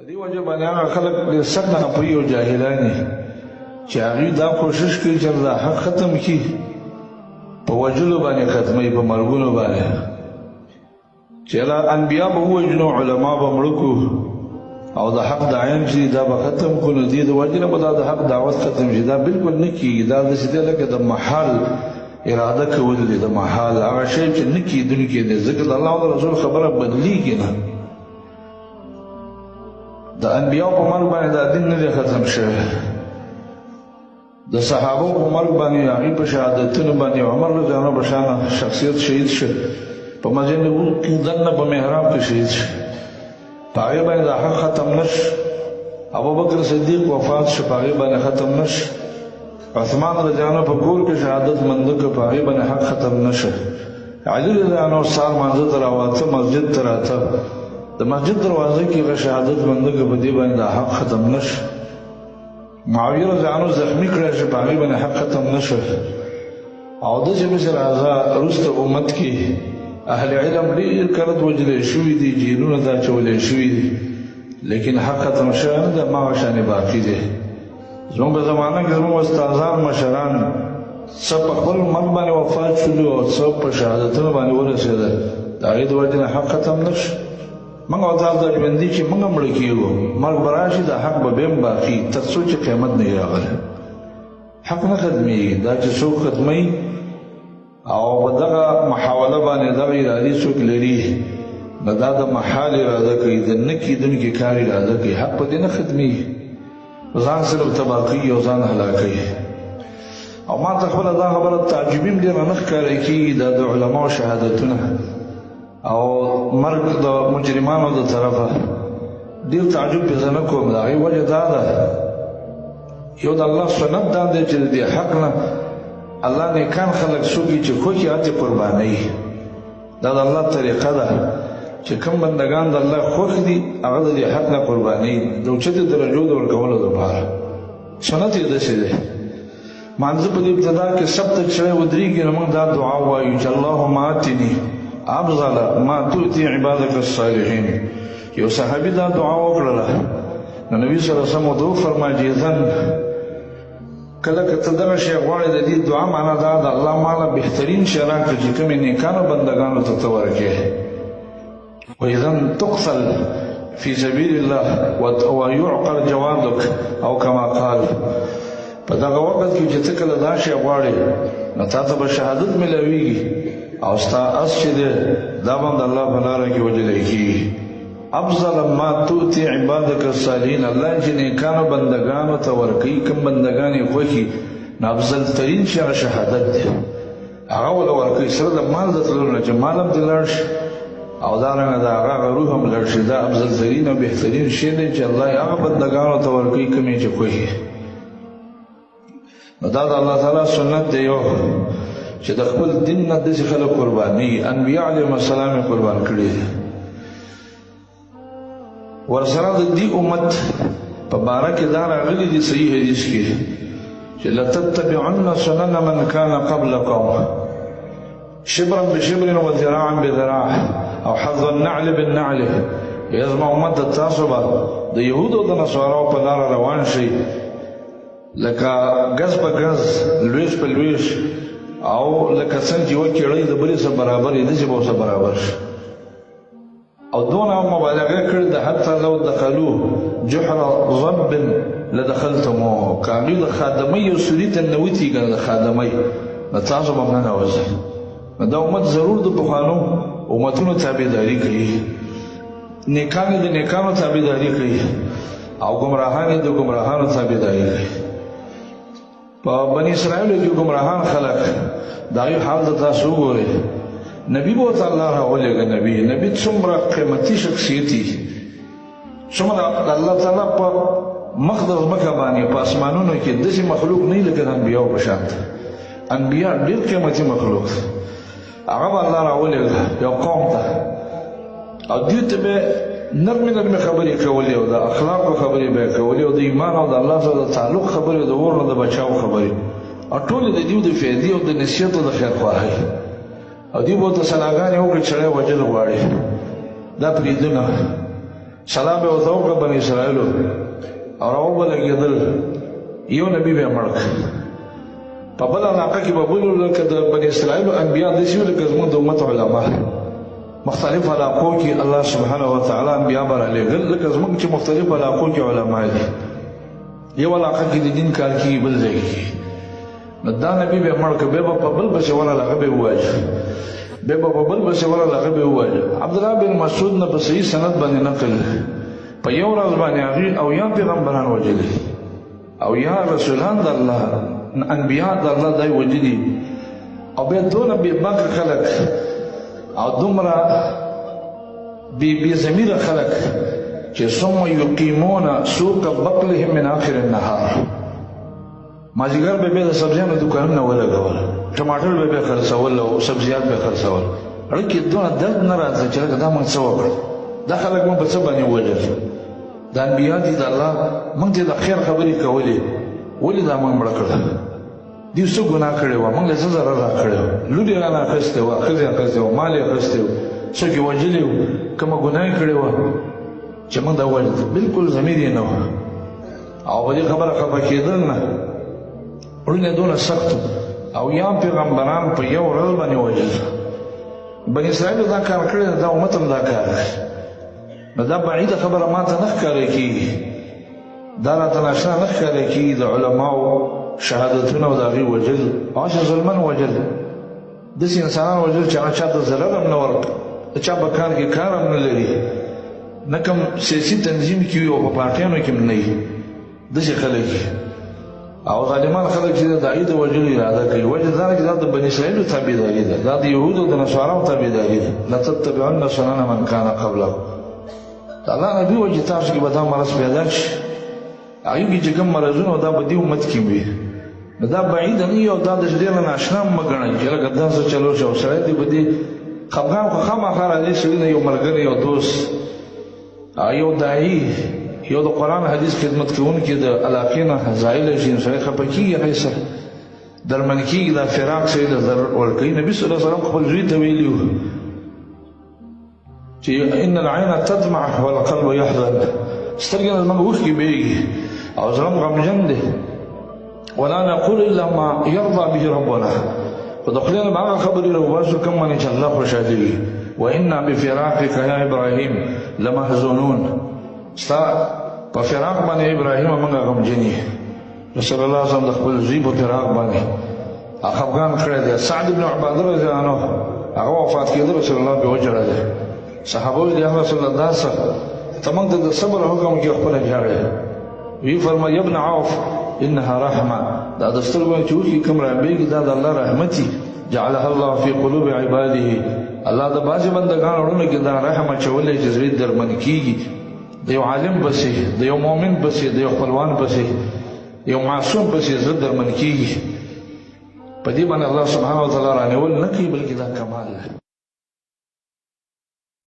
په دې وجه باندې هغه خلک ډېر سخت ناپوهي او جاهلان دي چې هغوی دا کوشش کوي چې دا حق ختم کړي، په وژلو باندې ختموي، په مرګونو باندې چې انبیا به ووژنو، علما به مړه کړو او د حق داعیان چې دا به ختم کړو. نو دې د وجې نه به دا د حق دعوت ختم شي. دا بالکل نه کېږي. دا داسې دی لکه د محال اراده کول دي، د محال هغه شی چې نه کېدونکی دی، ځکه د الله او د رسول خبره بدلیږي نه. د انبیاء په مرګ باندې دا دین نه دی ختم شوی. د صحابو په مرګ باندې هغوی په شهادتونو باندې عمر رضی الله عنه بشانه شخصیت شهید شو، په مسجد کې دننه په محراب کې شهید شو. په هغې باندې دا حق ختم نه شو. ابوبکر صدیق وفات شو، په هغې باندې ختم نه شو. عثمان رضی الله عنه په کور کې شهادت منده کړه، په هغې باندې حق ختم نه شو. علي رضی الله عنه سهار مانځه ته راوته، مسجد ته راته، د مسجد دروازه کې هغه شهادت منده کړه، په دې باندې دا حق ختم نه شو. معاویه رضی الله عنه زخمي کړی شو، په هغې باندې حق ختم نه شو. او داسې پسې راځه وروسته امت کې اهل علم ډېر کرت وجلی شوي دي، جیلونه دا اچولی شوي دي، لیکن حق ختم شوی نه دی، هماغه شانې باقي دی. زموږ په زمانه کې زموږ استادان مشران څه په خپل مرګ باندې وفات شولو او څه په شهادتونو باندې ورسېدل، د هغې د وجې نه حق ختم نه شو. موږ او تاسو دا ژوندي چې موږ مړه کېږو، مرګ به راشي، دا حق به بیا هم باقي تر څو چې قیامت نه وي راغلی. حق نه ختمېږي. دا چې څوک ختموي او په دغه محاوله باندې دغه ارادې څوک لري، نو دا د محال اراده کوي، د نه کېدونکي کار اراده کوي. حق په دې نه ختمېږي، ځان صرف تباه کوي او ځان هلاکوي. او ما ته خپله دا خبره تعجبي هم ډېره نه ښکاره کېږي، دا د علماو شهادتونه او مرګ د مجرمانو د طرفه ډېر تعجب پې زه نه کوم. د هغې وجه دا ده، یو د الله سنت دا دی چې د دې حق نه الله نیکان خلک څوک چې خوښ یې هلته قربانوي. دا د الله طریقه ده چې کوم بندګان د الله خوښ دي هغه د دې حق نه قربانوي، د اوچتې درجو د ورکولو دپاره. سنت یې داسې دی. مانځه په دې ابتدا کې سب ته چې ودرېږي نو موږ دا دعا وایو چې اللهم آتني افضل ما تؤتي عبادك الصالحین. یو صحابي دا دعا وکړله، نو نبي صلی الله علیه وسلم ورته وفرمایل چې ځن کله که ته دغه شی غواړې، د دې دعا معنا دا ده الله ماله بهترین شی راکړه چې کومې نیکانو بندګانو ته ته ورکړې. وإذا تقتل في سبيل الله ويعقر جوادك او كما قال. په دغه وخت کې چې ته کله دا شی غواړې نو تا ته به شهادت ملاویږي او ستا اس چې دی دا به د الله په لاره کې وجلی کېږي. افضل ما تؤتي عبادك الصالحین، الله چې نیکانو بندګانو ته ورکوي، کوم بندګان یې خوښي، نو افضل ترین شی هغه شهادت دی، هغه وله ورکوي سره د مال د تللو نه، چې مال هم دې لاړ شي او دارنګه د هغه روح هم لاړ شي. دا افضل ترین او بهترین شی دی چې الله یې هغه بندګانو ته ورکوي کوم یې چې خوښي. نو دا د الله تعالی سنت دی یو چې د خپل دین نه داسې خلک قرباني. انبیا علیهم السلام یې قربان کړي دي. ورسره د دې امت په باره کې دا راغلي دي صحیح حدیث کې چې لتتبعن سنن من کان قبلکم شبرا بشبر وذراعا بذراع او حظ النعل بالنعل. زما امت تاسو به د یهودو د نصاراو په لاره روان شئ، لکه ګز په ګز، لویش په لویش، او لکه څنګه چې یوه کیړۍ د بلې سره برابر وي داسې به ورسره برابر شي. او دونه مبالغه کړې ده حتی لو دخلوه جحر ضب لدخلتموه، که هغوی د خادمۍ یو سوري ته ننوتي که د خادمۍ نو تاسو به هم ننوځئ. نو دا امت ضرور د پخوانو امتونو تابعداري کوي، نیکان یې د نیکانو تابعداري کوي او ګمراهان یې د ګمراهانو تابعداري کوي. په بني اسرائیلو کې ګمراهان خلک د هغوی حال د تاسو وګورئ. نبی به ورته الله راولېږه. نبی څومره قیمتي شخصیت وي، څومره د الله تعالی په مخ د ځمکه باندې په اسمانونو کې داسې مخلوق نه وي لکه د انبیاو په شان. انبیا ډېر قیمتي مخلوق، هغه به الله راولېږه یو قوم ته، او دوی ته به نرمې نرمې خبرې کولې او د اخلاقو خبرې به یې کولې او د ایمان او د الله سره د تعلق خبرې، د اور نه د بچاو خبرې، او ټولې د دوی د فایدې او د نصیحت او د خیرخواهۍ. او دوی به ورته ثناګانې وکړي چې سړی وژل غواړي، دا پرېږدو نه. سلام به وتوکل بنی اسرائیل او راو بلګیدل یو نبی به مړ په بل علاقه کې به بولو لکه د بنی اسرائیل انبیا د شي لکه زموږ د امت علما مختلف علاقو کې الله سبحانه و تعالی انبیا بر لګل لکه زموږ چې مختلف علاقو کې علما دي یو علاقه کې د دین کار کې بل ځای کې دا نبی به مړ کې به په بل بچ ولا لغه به واجه به په بل بچ ولا لغه به واجه عبد الله بن مسعود نه په صحیح سند باندې نقل په یو ورځ باندې هغه او یا پیغمبران وجلي او یا رسولان د الله انبیاء د الله دای وجدي او به دون به باک خلق او دومره بی زمیر خلق چې ثم یقیمون سوق بقلهم من اخر النهار ماجیګر به د سبزیانو دکانونه ولګول ټماټر به خرڅول او سبزیات به خرڅول اړکه دونه درد نه راځي چې دا موږ څه وکړو دا خلک موږ په څه باندې وجل دا انبیاء دي د الله موږ ته د خیر خبرې کولې ولې دا موږ مړ کړل دیو څه ګناه کړی و موږ له څه ضرر را کړی لوري را نه اخیستی و ښځې اخیستی و مال یې اخیستی و څوک یې وژلي و کومه ګناه یې کړې وه چې موږ دا وژل بلکل ضمیر یې نه و او په دې خبره خفه کېدل نه وړونه دونه سخت او یا پیغمبران په یو ورځ باندې وژل بني اسرائیل دا کار کړی دا امت هم دا کار نو دا بعیده خبره ما ته نه ښکارې کېږي دا راته ناشنا نه ښکارې کېږي د علماو شهادتونه او د هغې وجل هغه چې ظلمن وجل داسې انسانان وجل چې هغه چا ته ضرر هم نه ورکړ د چا په کار کې کار هم نه لري نه کوم سیاسي تنظیم کې وي او په پارټیانو کې هم نه وي داسې خلک او ظالمان خلک چې د هغې د وجلو اراده کوي وجه دا چې دا د بني اسرائیلو تابعداري ده دا د یهودو د نصاراو تابعداري ده لتتبعن سنن من کان قبلکم د الله نبي وجه تاسو کې به دا مرض پیدا شي هغې کې چې کوم مرضونه دا به دې امت کې وي دا بعید نه یو دا د ډېر ناشنا مه ګڼئ چې لکه داسې چلو شي او سړی دی به دې خفګان خو خامخا راځي سړي نه یو ملګری یو دوست یو داعي یو د قرآن حدیث خدمت کوونکی د علاقې نه زایل شي سړی خفه کېږي هغې سره درمن کېږي دا فراق سړي ته ضرر ورکوي نبي صلی الله علیه وسلم خپل زوی ته ویلي وو چې ان العین تدمع والقلب یحزن سترګې نه زموږ اوښکې بهیږي او زړه م غمجن دی ولا نقول الا ما يرضى به ربنا خو د خدای نه به هغه خبرې راوباسو کوم باندې چې الله خوشحالېږي وانا بفراقك یا ابراهیم لمحزونون ستا په فراق باندې ابراهیم موږ غمجن یو رسول الله صلی الله علیه وسلم د خپل زوی په فراق باندې خفګان کړی دی سعد بن عباده رضی الله عنه هغه وفات کېده رسول الله پې وژړلی صحابه ویل یا رسول الله دا څه ته موږ ته د صبر حکم کې خپله ژاړې وی فرمایي یا ابن عوف انها رحمه دا د سترګو چې اوښکې کوم رابېږي دا د الله رحمتي جعلها الله في قلوب عباده الله د بعضې بندګانو وړونو کې دا رحم اچولی چې زړه درمن کېږي د یو عالم پسې د یو مؤمن پسې د یو خپلوان پسې یو معصوم پسې زړه درمن کېږي په دې باندې الله سبحانه وتعالی رانیول نه کوي بلکې دا کمال دی